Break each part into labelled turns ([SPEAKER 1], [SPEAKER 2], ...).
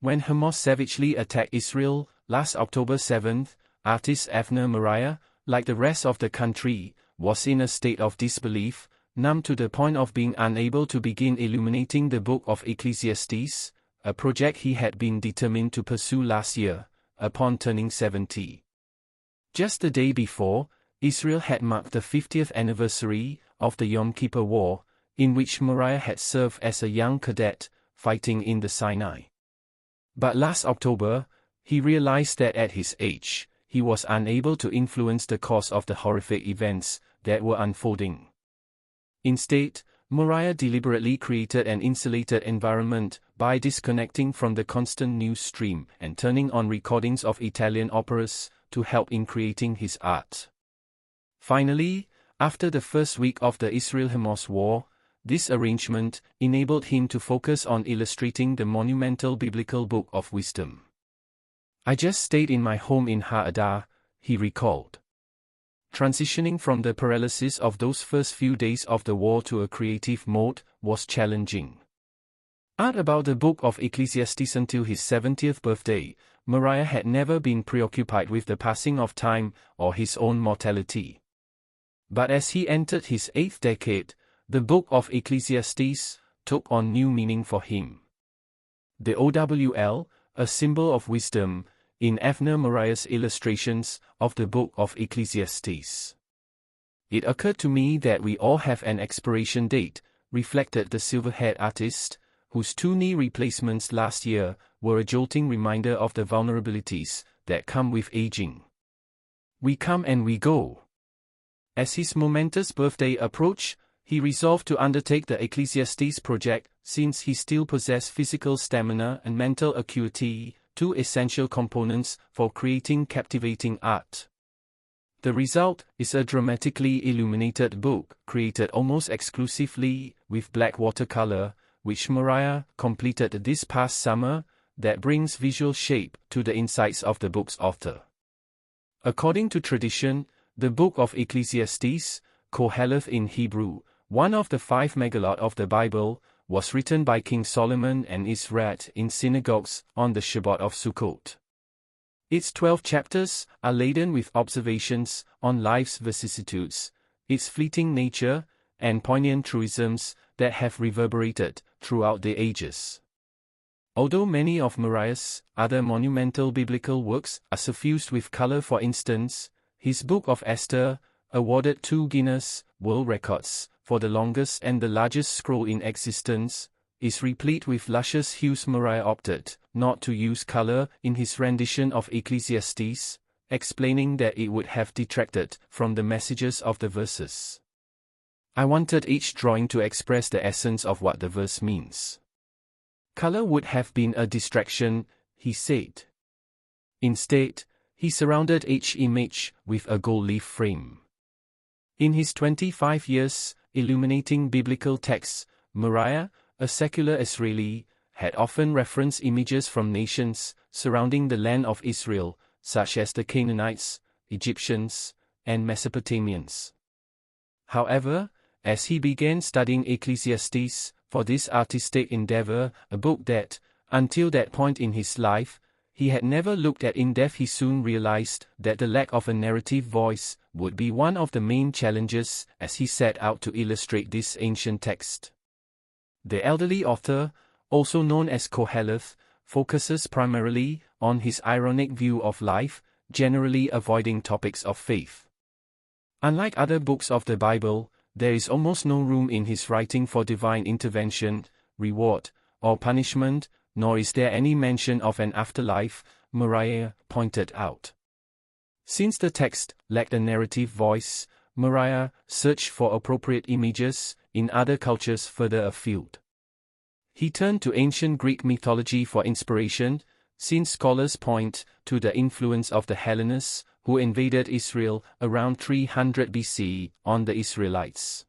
[SPEAKER 1] When Hamas savagely attacked Israel, last October 7, artist Avner Moriahs, like the rest of the country, was in a state of disbelief, numb to the point of being unable to begin illuminating the book of Ecclesiastes, a project he had been determined to pursue last year, upon turning 70. Just the day before, Israel had marked the 50th anniversary of the Yom Kippur War, in which Moriahs had served as a young cadet, fighting in the Sinai. But last October, he realized that at his age, he was unable to influence the course of the horrific events that were unfolding. Instead, Moriahs deliberately created an insulated environment by disconnecting from the constant news stream and turning on recordings of Italian operas to help in creating his art. Finally, after the first week of the Israel-Hamas war, this arrangement enabled him to focus on illustrating the monumental biblical Book of Wisdom. "I just stayed in my home in Ha'adah," he recalled. Transitioning from the paralysis of those first few days of the war to a creative mode was challenging. Art about the book of Ecclesiastes. Until his 70th birthday, Moriahs had never been preoccupied with the passing of time or his own mortality. But as he entered his 8th decade, the book of Ecclesiastes took on new meaning for him. The OWL, a symbol of wisdom, in Avner Moriahs' illustrations of the book of Ecclesiastes. "It occurred to me that we all have an expiration date," reflected the silver-haired artist, whose 2 knee replacements last year were a jolting reminder of the vulnerabilities that come with aging. "We come and we go." As his momentous birthday approached, he resolved to undertake the Ecclesiastes project, since he still possessed physical stamina and mental acuity, 2 essential components for creating captivating art. The result is a dramatically illuminated book, created almost exclusively with black watercolor, which Moriahs completed this past summer, that brings visual shape to the insights of the book's author. According to tradition, the book of Ecclesiastes, Koheleth in Hebrew, one of the 5 megalot of the Bible, was written by King Solomon and is read in synagogues on the Shabbat of Sukkot. Its 12 chapters are laden with observations on life's vicissitudes, its fleeting nature, and poignant truisms that have reverberated throughout the ages. Although many of Moriahs' other monumental biblical works are suffused with color, for instance, his Book of Esther, awarded 2 Guinness World Records for the longest and the largest scroll in existence, is replete with luscious hues. Moriahs opted not to use color in his rendition of Ecclesiastes, explaining that it would have detracted from the messages of the verses. "I wanted each drawing to express the essence of what the verse means. Color would have been a distraction," he said. Instead, he surrounded each image with a gold leaf frame. In his 25 years illuminating biblical texts, Moriahs, a secular Israeli, had often referenced images from nations surrounding the land of Israel, such as the Canaanites, Egyptians, and Mesopotamians. However, as he began studying Ecclesiastes for this artistic endeavor, a book that, until that point in his life, he had never looked at in depth, he soon realized that the lack of a narrative voice would be one of the main challenges as he set out to illustrate this ancient text. The elderly author, also known as Koheleth, focuses primarily on his ironic view of life, generally avoiding topics of faith. Unlike other books of the Bible, there is almost no room in his writing for divine intervention, reward, or punishment, nor is there any mention of an afterlife, Moriahs pointed out. Since the text lacked a narrative voice, Moriahs searched for appropriate images in other cultures further afield. He turned to ancient Greek mythology for inspiration, since scholars point to the influence of the Hellenists, who invaded Israel around 300 BC on the Israelites.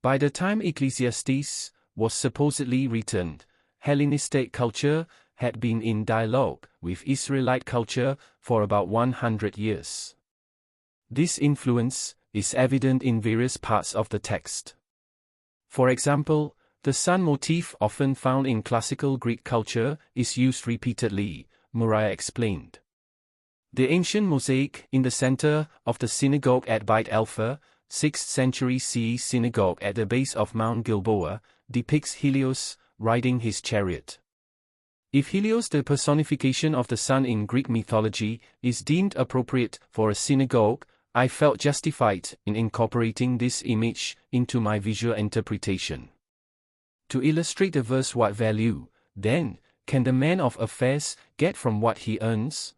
[SPEAKER 1] By the time Ecclesiastes was supposedly written, Hellenistic culture had been in dialogue with Israelite culture for about 100 years. This influence is evident in various parts of the text. For example, The sun motif, often found in classical Greek culture, is used repeatedly, Moriah explained. The ancient mosaic in the center of the synagogue at Beit Alpha, 6th century CE synagogue at the base of Mount Gilboa, depicts Helios riding his chariot. If Helios, the personification of the sun in Greek mythology, is deemed appropriate for a synagogue, I felt justified in incorporating this image into my visual interpretation. To illustrate the verse, what value, then, can the man of affairs get from what he earns?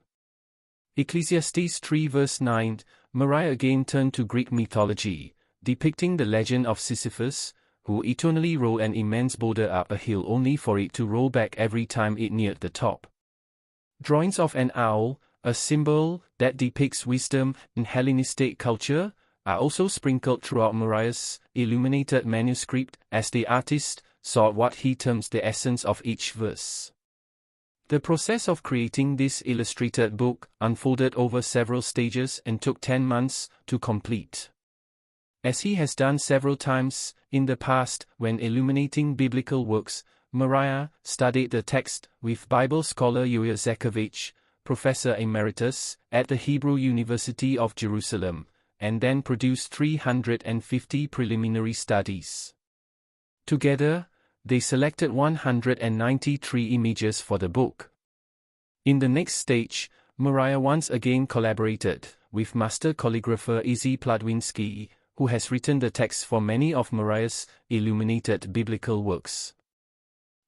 [SPEAKER 1] Ecclesiastes 3 verse 9, Moriah again turned to Greek mythology, depicting the legend of Sisyphus, who eternally rolled an immense boulder up a hill only for it to roll back every time it neared the top. Drawings of an owl, a symbol that depicts wisdom in Hellenistic culture, are also sprinkled throughout Moriah's illuminated manuscript, as the artist sought what he terms the essence of each verse. The process of creating this illustrated book unfolded over several stages and took 10 months to complete. As he has done several times in the past when illuminating biblical works, Moriah studied the text with Bible scholar Yoel Zekovich, Professor Emeritus at the Hebrew University of Jerusalem, and then produced 350 preliminary studies. Together, they selected 193 images for the book. In the next stage, Moriah once again collaborated with master calligrapher Izzy Plotwinski, who has written the text for many of Moriah's illuminated biblical works.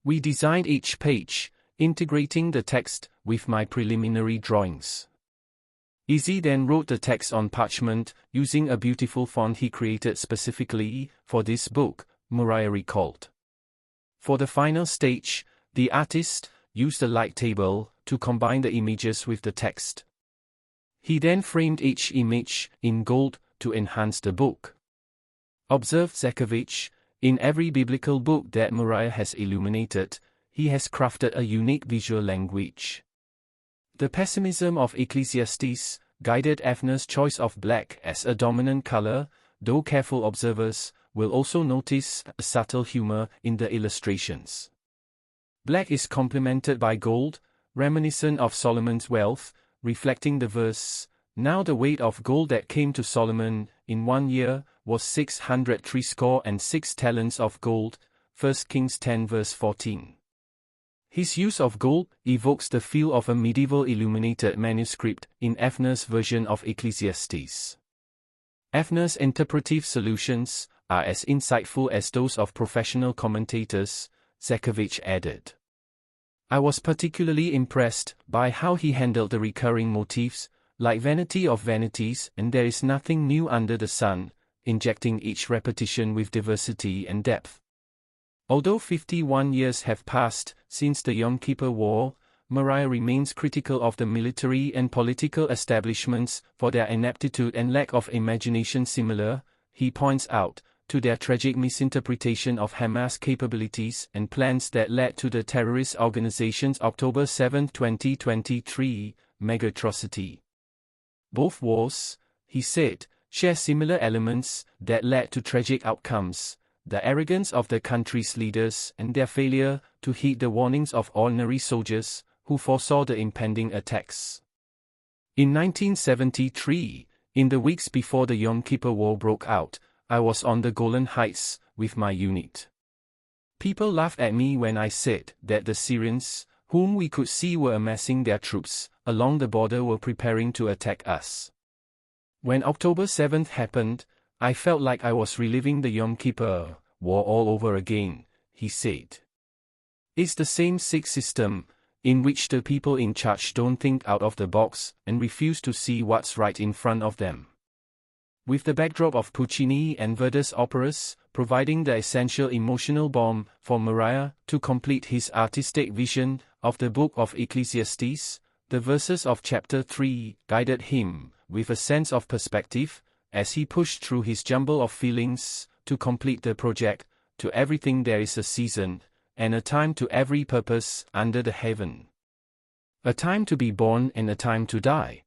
[SPEAKER 1] We designed each page, integrating the text with my preliminary drawings. Izzy then wrote the text on parchment using a beautiful font he created specifically for this book, Moriah recalled. For the final stage, the artist used a light table to combine the images with the text. He then framed each image in gold to enhance the book. Observed Zekovich, in every biblical book that Moriah has illuminated, he has crafted a unique visual language. The pessimism of Ecclesiastes guided Avner's choice of black as a dominant color, though careful observers will also notice a subtle humor in the illustrations. Black is complemented by gold, reminiscent of Solomon's wealth, reflecting the verse, "Now the weight of gold that came to Solomon in 1 year was 666 talents of gold," 1 Kings 10 verse 14. His use of gold evokes the feel of a medieval illuminated manuscript in Avner's version of Ecclesiastes. Avner's interpretive solutions are as insightful as those of professional commentators, Zekovich added. I was particularly impressed by how he handled the recurring motifs, like vanity of vanities and there is nothing new under the sun, injecting each repetition with diversity and depth. Although 51 years have passed since the Yom Kippur War, Moriah remains critical of the military and political establishments for their ineptitude and lack of imagination. Similar, he points out, to their tragic misinterpretation of Hamas' capabilities and plans that led to the terrorist organization's October 7, 2023, mega-atrocity. Both wars, he said, share similar elements that led to tragic outcomes: the arrogance of the country's leaders and their failure to heed the warnings of ordinary soldiers who foresaw the impending attacks. In 1973, in the weeks before the Yom Kippur War broke out, I was on the Golan Heights with my unit. People laughed at me when I said that the Syrians, whom we could see were amassing their troops along the border, were preparing to attack us. When October 7th happened, I felt like I was reliving the Yom Kippur War all over again, he said. It's the same sick system, in which the people in charge don't think out of the box and refuse to see what's right in front of them. With the backdrop of Puccini and Verdi's operas providing the essential emotional bomb for Moriah to complete his artistic vision of the book of Ecclesiastes, the verses of chapter 3 guided him with a sense of perspective as he pushed through his jumble of feelings to complete the project. To everything there is a season, and a time to every purpose under the heaven. A time to be born and a time to die.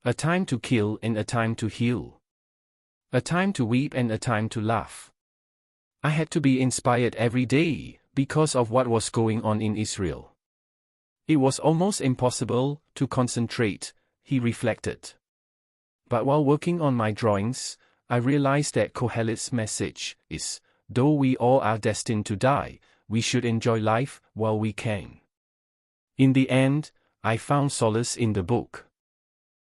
[SPEAKER 1] A time to kill and a time to heal. A time to weep and a time to laugh. I had to be inspired every day, because of what was going on in Israel. It was almost impossible to concentrate, he reflected. But while working on my drawings, I realized that Kohelet's message is, though we all are destined to die, we should enjoy life while we can. In the end, I found solace in the book.